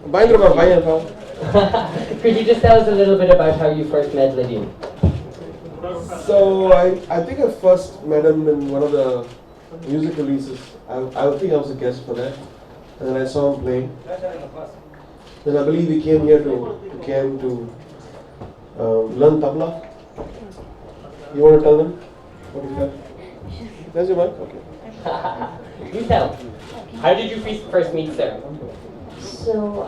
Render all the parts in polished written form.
Could you just tell us a little bit about how you first met Lydian? So I think I first met him in one of the music releases. I think I was a guest for that, and then I saw him playing. Then I believe he came here to learn tabla. You want to tell them what he felt? There's your mic. Okay. You tell. How did you first meet Sarah? So,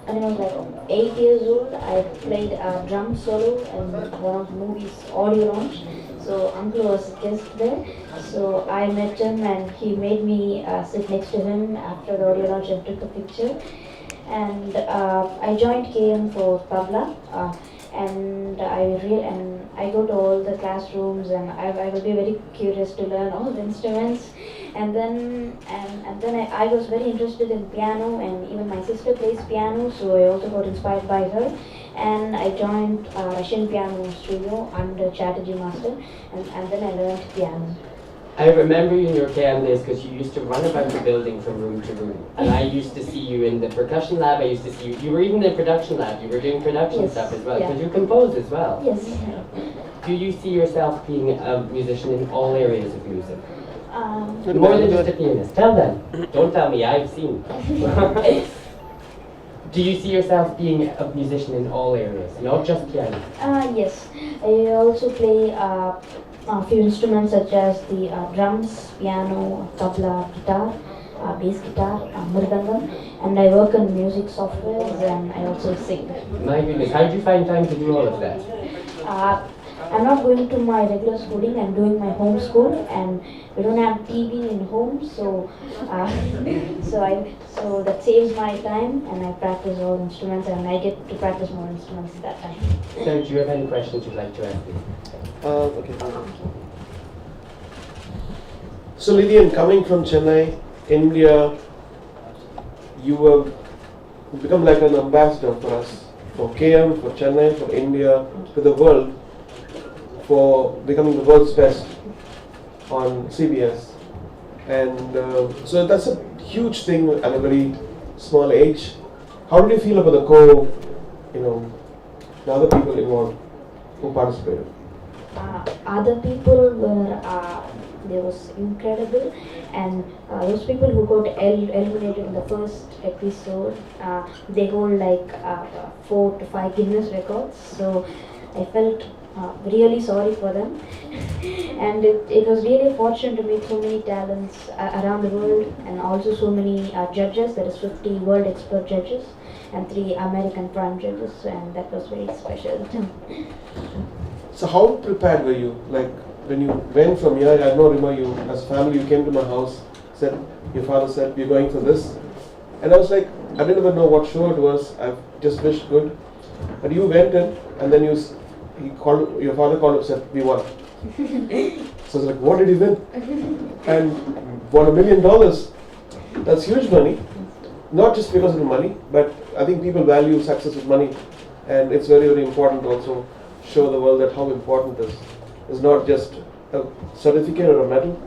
when I was like 8 years old, I played a drum solo in one of the movies audio launch. So uncle was a guest there. So I met him and he made me sit next to him after the audio launch and took a picture. And I joined KM for tabla. And I go to all the classrooms and I will be very curious to learn all the instruments. And then I was very interested in piano, and even my sister plays piano, so I also got inspired by her. And I joined Russian piano studio under Chatterjee master, and then I learned piano. I remember you in your KM days because you used to run about the building from room to room. And I used to see you in the percussion lab. I used to see you. You were even in the production lab. You were doing production stuff as well because you composed as well. Yes. Do you see yourself being a musician in all areas of music? More than just a pianist. Tell them. Don't tell me. I've seen. Do you see yourself being a musician in all areas, not just piano? Yes. I also play a few instruments such as the drums, piano, tabla, guitar, bass guitar, mridangam, and I work in music softwares and I also sing. My goodness, how did you find time to do all of that? I'm not going to my regular schooling, I'm doing my home school, and we don't have TV in home, so so that saves my time, and I practice all instruments and I get to practice more instruments at that time. So do you have any questions you'd like to ask me? Okay. So Lydian, coming from Chennai, India, you have become like an ambassador for us, for KM, for Chennai, for India, for the world, for becoming the world's best on CBS. And so that's a huge thing at a very small age. How did you feel about the other people involved who participated? Other people were, they was incredible, and those people who got eliminated in the first episode, they hold like 4 to 5 Guinness records, so I felt really sorry for them. And it was really fortunate to meet so many talents around the world, and also so many judges. There is 50 world expert judges and 3 American prime judges, and that was very special. So how prepared were you? Like when you went from here, I know, remember you as a family, you came to my house, said, your father said, we're going for this. And I was like, I didn't even know what show it was, I just wished good. But you went in, and then your father called up and said, we won. So I was like, what did he win? And won $1 million. That's huge money. Not just because of the money, but I think people value success with money. And it's very, very important to also show the world that how important this is not just a certificate or a medal,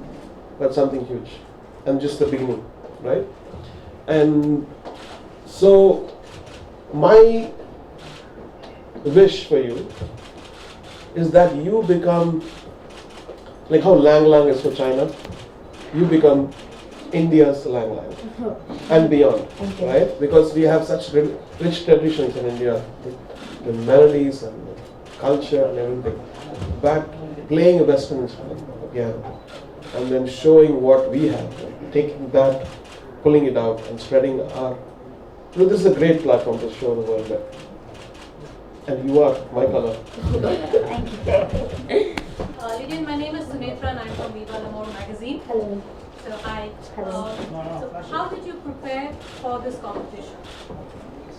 but something huge. And just the beginning, right? And so my wish for you is that you become, like how Lang Lang is for China, you become India's Lang Lang and beyond, right? Because we have such rich traditions in India, the melodies and the culture and everything. But playing a Western instrument, piano, and then showing what we have, taking that, pulling it out and spreading our, this is a great platform to show the world that. And you are my color. Thank you. Lydian, my name is Sunitra and I'm from Viva L'Amour magazine. Hello. So hi. So how did you prepare for this competition?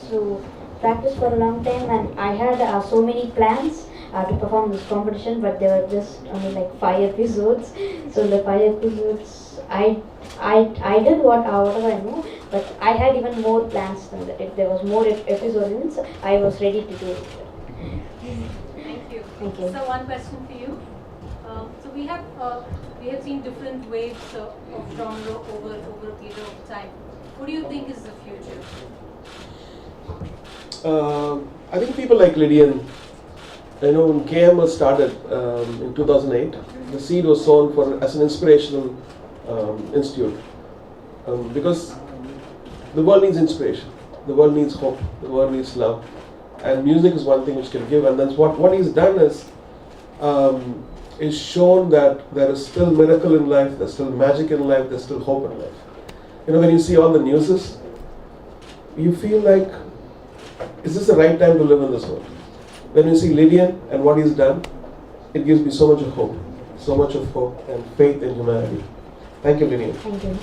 So practiced for a long time, and I had so many plans to perform this competition, but there were just only like 5 episodes. So the 5 episodes, I did whatever I know, but I had even more plans than that. If there was more episodes, I was ready to do it. Thank you. Thank you. So one question for you. So we have seen different waves of genre over a period of time. What do you think is the future? I think people like Lydian, when KM was started in 2008, the seed was sown as an inspirational institute. Because the world needs inspiration, the world needs hope, the world needs love. And music is one thing which can give. And that's what he's done is shown that there is still miracle in life, there's still magic in life, there's still hope in life. When you see all the newses, you feel like, is this the right time to live in this world? When you see Lydian and what he's done, it gives me so much of hope and faith in humanity. Thank you, Lydian. Thank you.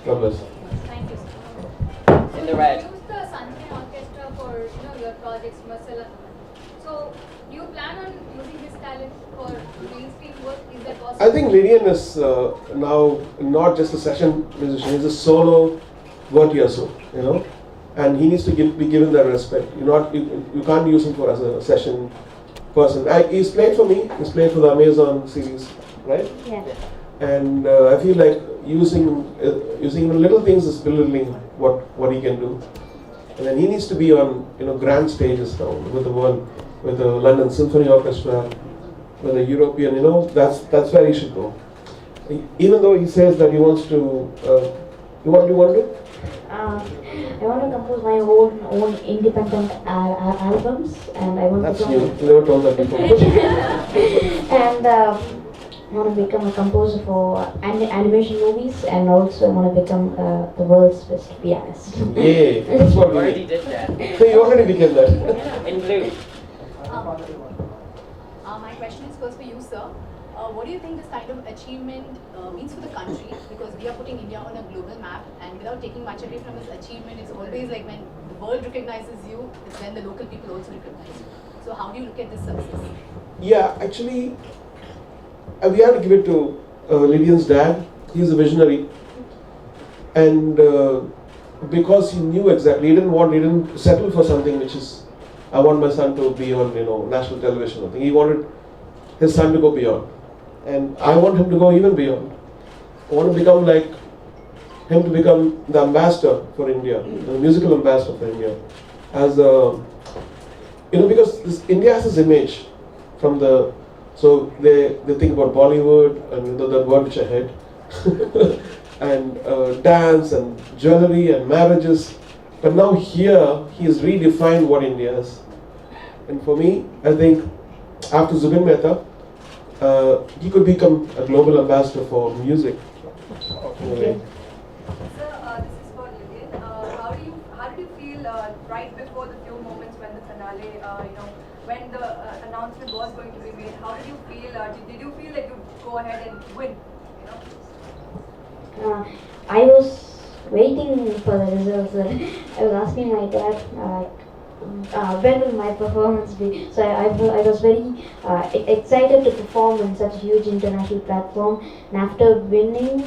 God bless. Thank you, sir. In the red. You use the Sunshine Orchestra for your projects, Marcella. So, do you plan on using this talent for mainstream work? Is that possible? I think Lydian is now not just a session musician; he's a solo virtuoso, and he needs to be given that respect. You can't use him as a session person. He's played for me. He's played for the Amazon series, right? Yeah. And I feel like using even little things is belittling what he can do. And then he needs to be on grand stages now with the world, with the London Symphony Orchestra, with the European. That's where he should go. Even though he says that he wants to, what do you want to do? I want to compose my own independent albums, and I want That's to new. You never told that before. and I want to become a composer for animation movies, and also I want to become the world's best pianist. Yay! That's what You we already need. did that. So you already became that. In blue. My question is first for you, sir. What do you think this kind of achievement means for the country? Because we are putting India on a global map, and without taking much away from this achievement, it's always like when the world recognizes you, it's when the local people also recognize you. So how do you look at this success? Yeah, actually, we have to give it to Lydian's dad. He's a visionary, and because he knew exactly, he didn't settle for something which is, I want my son to be on national television. I think he wanted his son to go beyond, and I want him to go even beyond. I want to become like him, to become the ambassador for India, the musical ambassador for India, as a because India has this image from the. So they think about Bollywood and that word which I hate, and dance and jewelry and marriages. But now here he has redefined what India is. And for me, I think after Zubin Mehta, he could become a global ambassador for music. Okay. Sir, this is for Lydian. How did you feel right before the few moments when the finale, when the announcement was going to be made? How did you feel? Did you feel like you'd go ahead and win? I was waiting for the results. I was asking my dad, when will my performance be? So I was very excited to perform in such a huge international platform. And after winning,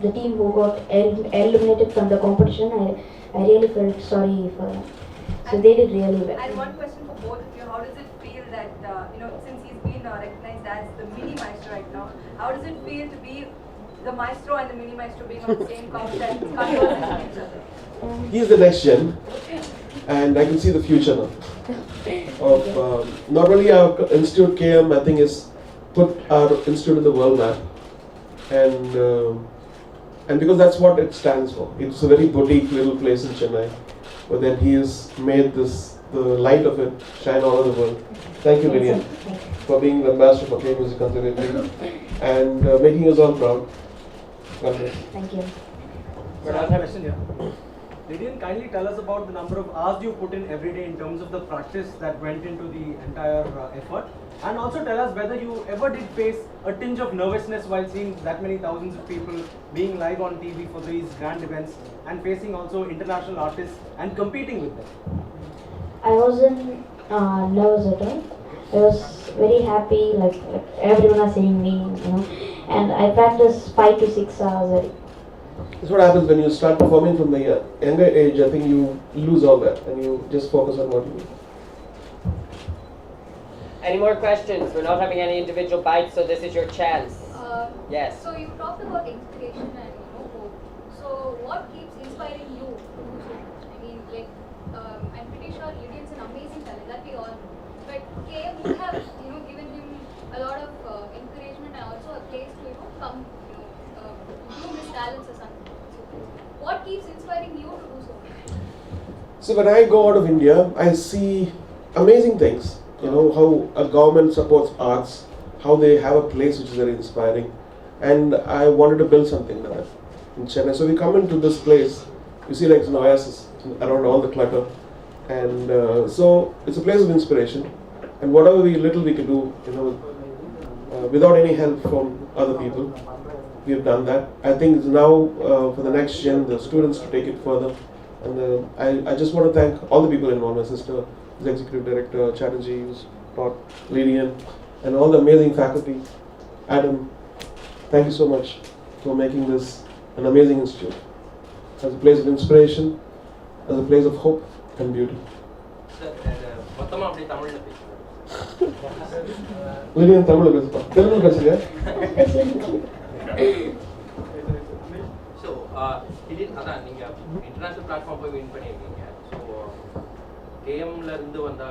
the team who got eliminated from the competition, I really felt sorry for them. So they did really well. And one question for both of you: how does it feel that since he's been recognized as the mini maestro right now, how does it feel to be the maestro and the mini maestro being on the same couch and conversing with each other? He's the next gen, and I can see the future now. Of not only our institute KM, I think is put our institute in the world map, and because that's what it stands for. It's a very boutique little place in Chennai, but then he has made the light of it shine all over the world. Thank you, Lydian, for being the ambassador for K Music Conservatory and making us all proud. God bless. Thank you. We're not Question here. Lydian, kindly tell us about the number of hours you put in every day in terms of the practice that went into the entire effort, and also tell us whether you ever did face a tinge of nervousness while seeing that many thousands of people being live on TV for these grand events and facing also international artists and competing with them. I wasn't nervous at all. I was very happy, like everyone was seeing me, and I practiced 5 to 6 hours a day. That's what happens when you start performing from the younger age. I think you lose all that and you just focus on what you do. Any more questions? We're not having any individual bites, so this is your chance. Yes. So you talked about inspiration and hope. So what keeps inspiring you? I mean, like on. But KM would have, given him a lot of encouragement and also a place to, come, groom his talents or something. So what keeps inspiring you to do so? So when I go out of India, I see amazing things. How a government supports arts, how they have a place which is very inspiring. And I wanted to build something like that in Chennai. So we come into this place, you see like it's an oasis around all the clutter. And so it's a place of inspiration. And whatever little we can do, without any help from other people, we have done that. I think it's now for the next gen, the students to take it further. And I just want to thank all the people involved, my sister, the executive director, Chatterjee, who's taught, Lydian, and all the amazing faculty. Adam, thank you so much for making this an amazing institute. As a place of inspiration, as a place of hope and beauty. Lydian, Tamil பேசுப்பா. Telugu பேசுங்க. So, அதான் நீங்க international platform போய் win பண்ணியிருக்கீங்க. So கேஎம்ல இருந்து வந்த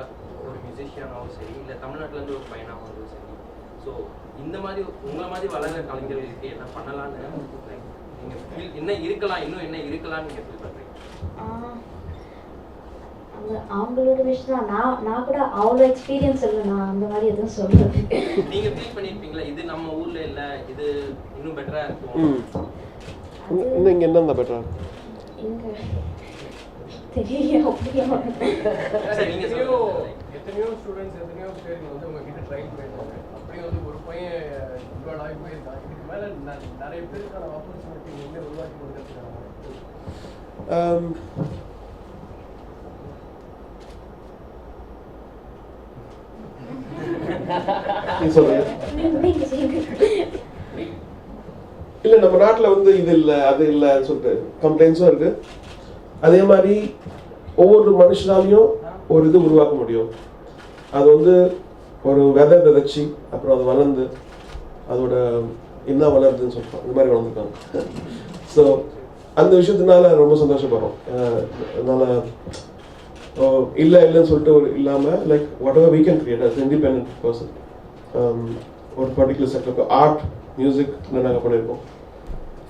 ஒரு மியூசிஷியனாகவும் சரி, இல்லை தமிழ்நாட்டில இருந்து ஒரு பையனாகவும் சரி, ஸோ இந்த மாதிரி உங்களை மாதிரி வளர்கிற கலைஞர்களுக்கு என்ன பண்ணலான்னு நீங்க இன்னும் என்ன இருக்கலாம்னு நீங்க ஃபீல் பண்றீங்க? அவங்களோட விஷயம் தான். நான் கூட அவ்வளோ எக்ஸ்பீரியன்ஸ் இல்லை, நான் அந்த மாதிரி எதுவும் சொல்றது. நீங்க ஃபீல் பண்ணிருப்பீங்களா இது நம்ம ஊர்ல இல்ல, இது இன்னும் பெட்டரா இருக்கும்? இன்னும் இங்க என்ன பெட்டரா? இங்க தெரியல அப்படியே. சரி, நீங்க சொல்லுங்க. எத்தனையோ ஸ்டூடெண்ட்ஸ் எத்தனையோ பேர் வந்து உங்ககிட்ட ட்ரைன் பண்ணிருக்காங்க. அப்படி வந்து ஒரு பையன் இன்வால்வ் ஆகி போயிருக்கான். இதுக்கு மேல நிறைய பேருக்கான ஆப்பர்ச்சுனிட்டி எங்க உருவாக்கி கொடுத்துருக்காங்க. இல்ல நம்ம நாட்டில் வந்து இது இல்லை அது இல்லைன்னு சொல்லிட்டு கம்ப்ளைண்ட்ஸும் இருக்கு. அதே மாதிரி ஒவ்வொரு மனுஷனாலையும் ஒரு இது உருவாக்க முடியும். அது வந்து ஒரு விதைச்சி அப்புறம் அது வளர்ந்து அதோட என்ன வளருதுன்னு சொல்லிட்டோம், இந்த மாதிரி வளர்ந்துருக்காங்க. ஸோ அந்த விஷயத்தினால ரொம்ப சந்தோஷப்படுறோம். அதனால இல்லைன்னு சொல்லிட்டு ஒரு இல்லாமல் like whatever we can create as independent person. ஒரு பர்டிகுலர் செக்டருக்கு ஆர்ட் மியூசிக் நாங்கள் பண்ணியிருக்கோம்,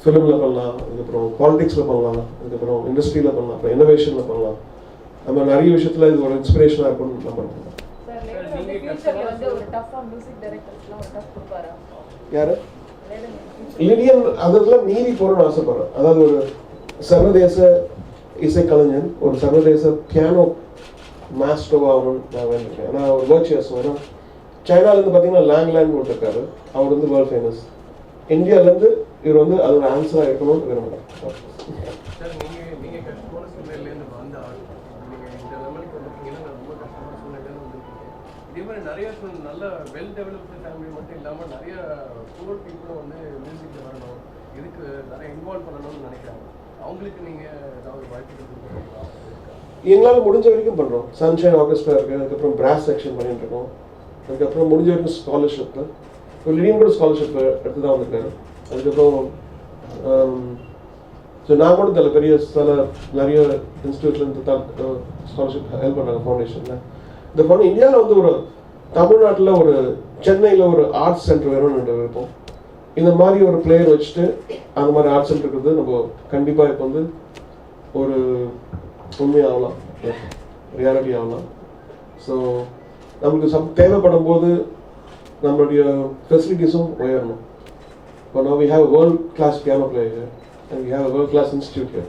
ஃபிலிமில் பண்ணலாம், அதுக்கப்புறம் பாலிடிக்ஸில் பண்ணலாம், அதுக்கப்புறம் இண்டஸ்ட்ரியில் பண்ணலாம், அப்புறம் இன்னோவேஷனில் பண்ணலாம். நம்ம நிறைய விஷயத்தில் இது ஒரு இன்ஸ்பிரேஷனாக இருக்கும்னு நம்ம யாரு லிடியன் அதெல்லாம் மீறி போறோம்னு ஆசைப்படுறேன். அதாவது ஒரு சர்வதேச இசைக்கலைஞன், ஒரு சர்வதேச பியானோ மாஸ்டர் ஆகணும்னு நான் வேண்டியிருக்கேன். ஏன்னா ஒரு வர்ச்சுவஸ் வரும். சைனாலேருந்து பார்த்தீங்கன்னா லேங்லேண்ட் இருக்காரு, அவர் வந்து வேர்ல்ட் ஃபேமஸ். இந்தியாவிலேருந்து இவர் வந்து அதோட ஆன்சராக இருக்கணும்னு விரும்புகிறேன். இதே மாதிரி நிறைய நல்ல வெல் டெவலப்டு ஃபேமிலி மட்டும் இல்லாமல் நிறைய புவர் பீப்புளும் வந்து மியூசிக்கில் வரணும், இதுக்கு நிறைய இன்வால்வ் பண்ணணும்னு நினைக்கிறாங்க. அவங்களுக்கு நீங்கள் ஏதாவது வாய்ப்புகள் கொடுக்குறீங்களா? எங்களால் முடிஞ்ச வரைக்கும் பண்ணுறோம். சன்ஷைன் ஆர்கெஸ்ட்ரா இருக்குது, அதுக்கப்புறம் பிராஸ் செக்ஷன் பண்ணிட்டு இருக்கோம், அதுக்கப்புறம் முடிஞ்ச வரைக்கும் ஸ்காலர்ஷிப்பு. இப்போ லிடியன் கூட ஸ்காலர்ஷிப் எடுத்து தான் வந்திருக்காரு. அதுக்கப்புறம் ஸோ நான் கூட இதில் பெரிய நிறைய இன்ஸ்டியூட்லேருந்து தான் ஸ்காலர்ஷிப் ஹெல்ப் பண்ணுறாங்க ஃபவுண்டேஷனில். இந்த ஃபவுண்ட் இந்தியாவில் வந்து ஒரு தமிழ்நாட்டில் ஒரு சென்னையில் ஒரு ஆர்ட்ஸ் சென்டர் வேணும்னு இருப்போம். இந்த மாதிரி ஒரு பிளேயர் வச்சுட்டு அந்த மாதிரி ஆர்ட்ஸ் சென்டர் இருக்கிறது நம்ம கண்டிப்பாக இப்போ வந்து ஒரு உண்மையாகலாம், ரியாலிட்டி ஆகலாம். ஸோ நமக்கு தேவைப்படும் போது நம்மளுடைய ஃபெசிலிட்டிஸும் உயரணும். இப்போ now we have a world class piano player here and we have a world class institute here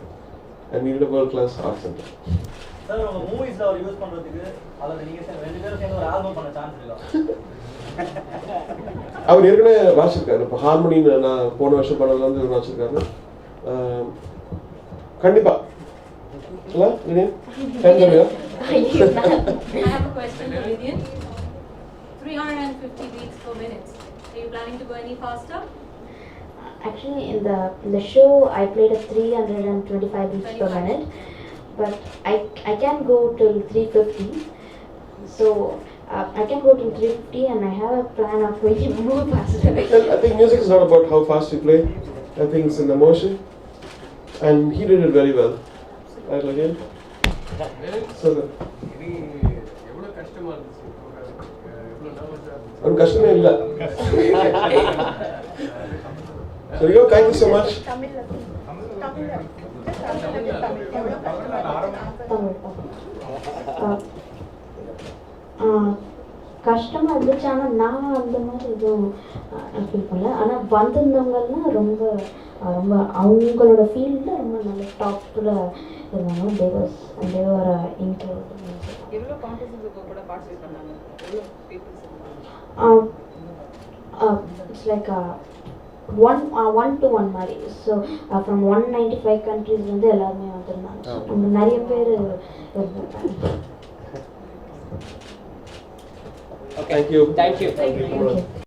and we need a world class art center. Sir உங்க மூவிஸ்ல அவர் யூஸ் பண்றதுக்கு அல்லது நீங்க ரெண்டு பேரும் சேர்ந்து ஒரு ஆல்பம் பண்ண சான்ஸ் இருக்கா? அவர் ஏற்கனவே வாசிச்சிருக்காரு. இப்போ ஹார்மோனின்னு நான் போன வருஷம் பண்ணதுல வந்து வாசிச்சிருக்காரு. கண்டிப்பா I have a question for Lydian. 350 beats per minute. Are you planning to go any faster? Actually, in the show, I played at 325 beats per minute, but I can go till 350. So I can go till 350, and I have a plan of going more faster. I think music is not about how fast you play. I think it's an emotion, and he did it very well. Right, Lydian? இனி எவ்வளோ கஷ்டமாக ஒரு கஷ்டமே இல்லை. So Rio, thank you so much. கஷ்டமாக இருந்துச்சு. ஆனால் நான் அந்த மாதிரி எதுவும் ஃபீல் பண்ணல. ஆனால் வந்திருந்தவங்கலாம் ரொம்ப ரொம்ப அவங்களோட ஃபீல்டில் ரொம்ப நல்ல டாப்பில் இருந்தாங்க. தேவர் எவ்வளோ காம்படிஷன்ஸ் கூட பார்ட்டிசிபேட் பண்ணாங்க? எவ்வளோ பீப்புள்ஸ்? இட்ஸ் லைக் 1-to-1 மாதிரி. ஸோ ஃப்ரம் 195 countries வந்து எல்லாருமே வந்திருந்தாங்க. அங்கே நிறைய பேர் இருந்தாங்க. Thank you. Thank you. Thank you.